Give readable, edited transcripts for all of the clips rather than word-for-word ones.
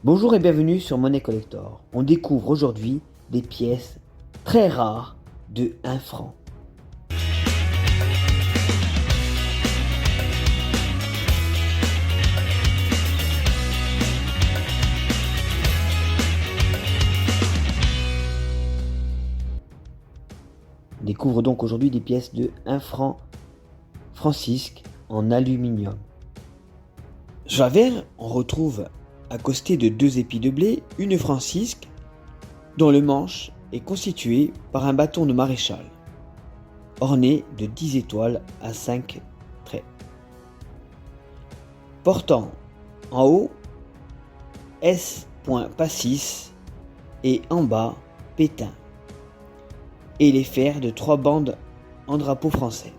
Bonjour et bienvenue sur Monnaie Collector. On découvre aujourd'hui des pièces très rares de 1 franc. On découvre donc aujourd'hui des pièces de 1 franc francisque en aluminium. Sur la verre, on retrouve accosté de 2 épis de blé, une francisque dont le manche est constitué par un bâton de maréchal, orné de 10 étoiles à 5 traits, portant en haut S.Passis et en bas Pétain, et les fers de 3 bandes en drapeau français.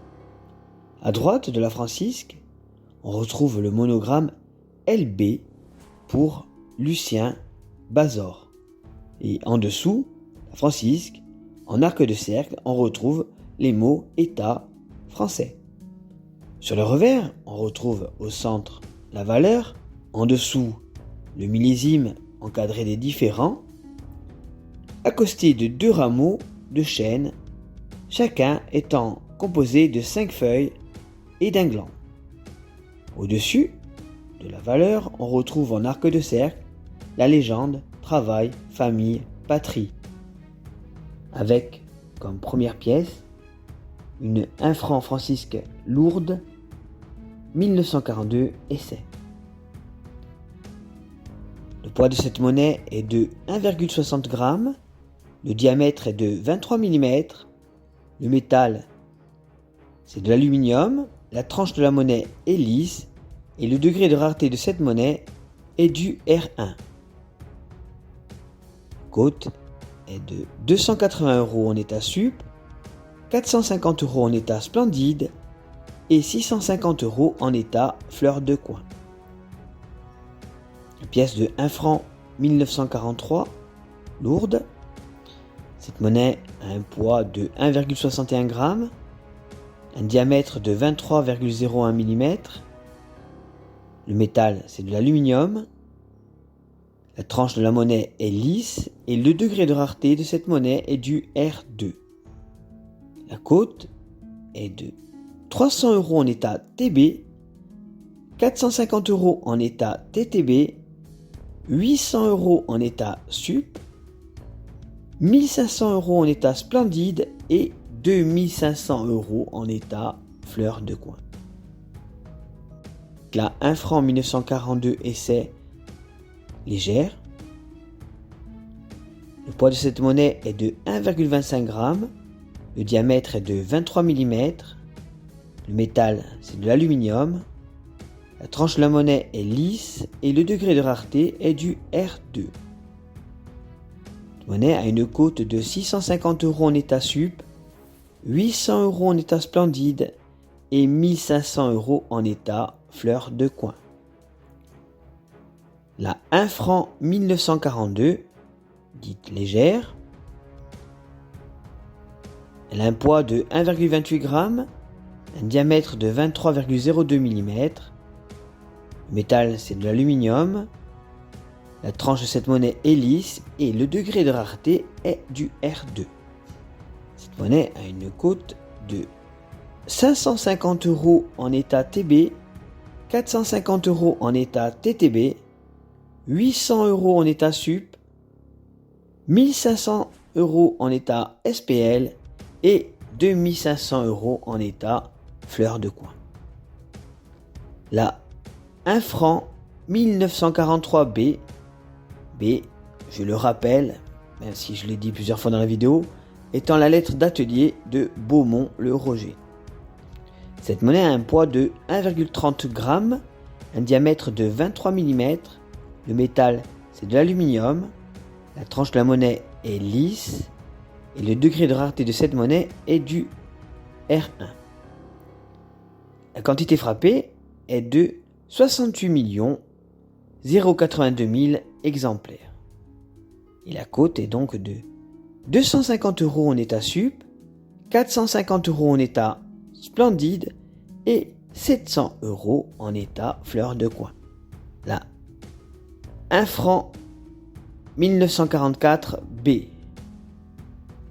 À droite de la francisque, on retrouve le monogramme LB pour Lucien Bazor. Et en dessous, la francisque, en arc de cercle, on retrouve les mots État français. Sur le revers, on retrouve au centre la valeur, en dessous le millésime encadré des différents, accosté de 2 rameaux de chêne, chacun étant composé de 5 feuilles et d'un gland. Au-dessus de la valeur, on retrouve en arc de cercle la légende travail, famille, patrie, avec comme première pièce une 1 franc francisque lourde 1942 essai. Le poids de cette monnaie est de 1,60 g, le diamètre est de 23 mm, le métal c'est de l'aluminium, la tranche de la monnaie est lisse et le degré de rareté de cette monnaie est du R1. Cote est de 280 € en état sup, 450 € en état splendide et 650 € en état fleur de coin. La pièce de 1 franc 1943, lourde. Cette monnaie a un poids de 1,61 g, un diamètre de 23,01 mm. Le métal, c'est de l'aluminium. La tranche de la monnaie est lisse et le degré de rareté de cette monnaie est du R2. La cote est de 300 € en état TB, 450 € en état TTB, 800 € en état sup, 1500 € en état splendide et 2500 € en état fleur de coin. La 1 franc 1942 essai légère. Le poids de cette monnaie est de 1,25 g, le diamètre est de 23 mm, le métal c'est de l'aluminium, la tranche de la monnaie est lisse et le degré de rareté est du R2. La monnaie a une cote de 650 € en état sup, 800 € en état splendide et 1500 € en état fleur de coin. La 1 franc 1942, dite légère, elle a un poids de 1,28 g, un diamètre de 23,02 mm, le métal c'est de l'aluminium, la tranche de cette monnaie est lisse et le degré de rareté est du R2. Cette monnaie a une cote de 550 € en état TB, 450 € en état TTB, 800 € en état sup, 1500 € en état SPL et 2500 € en état fleur de coin. La 1 franc 1943 B, je le rappelle, même si je l'ai dit plusieurs fois dans la vidéo, étant la lettre d'atelier de Beaumont-le-Roger. Cette monnaie a un poids de 1,30 g, un diamètre de 23 mm, le métal c'est de l'aluminium, la tranche de la monnaie est lisse et le degré de rareté de cette monnaie est du R1. La quantité frappée est de 68 082 000 exemplaires. Et la cote est donc de 250 € en état sup, 450 € en état splendide et 700 € en état fleur de coin. La 1 franc 1944 B.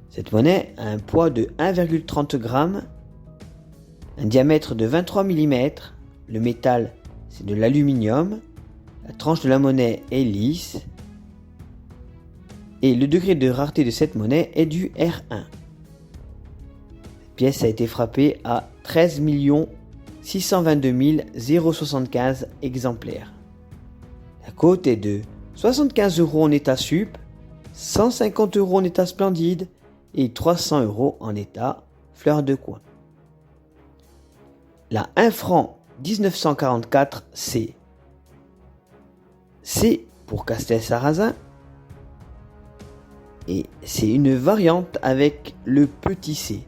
Cette monnaie a un poids de 1,30 g, un diamètre de 23 mm, le métal c'est de l'aluminium, la tranche de la monnaie est lisse et le degré de rareté de cette monnaie est du R1. Cette pièce a été frappée à 13 622 075 exemplaires. La cote est de 75 € en état sup, 150 € en état splendide et 300 € en état fleur de coin. La 1 franc 1944 C. C pour Castelsarrasin et c'est une variante avec le petit c.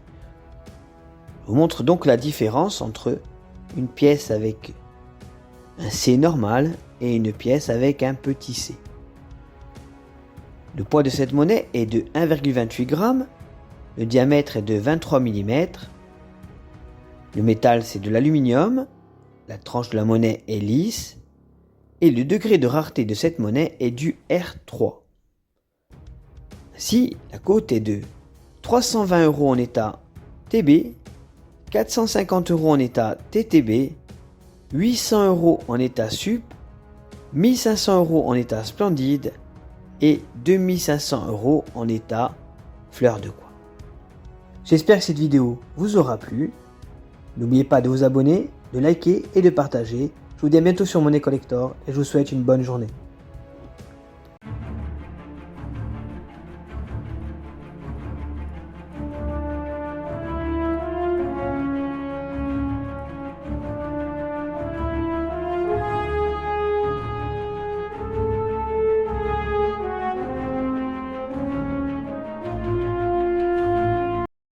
Je vous montre donc la différence entre une pièce avec un C normal et une pièce avec un petit c. Le poids de cette monnaie est de 1,28 g, le diamètre est de 23 mm, le métal c'est de l'aluminium, la tranche de la monnaie est lisse et le degré de rareté de cette monnaie est du R3. Ainsi, la cote est de 320 € en état TB, 450 € en état TTB, 800 € en état sup, 1500 € en état splendide et 2500 € en état fleur de coin. J'espère que cette vidéo vous aura plu. N'oubliez pas de vous abonner, de liker et de partager. Je vous dis à bientôt sur Monnaie Collector et je vous souhaite une bonne journée.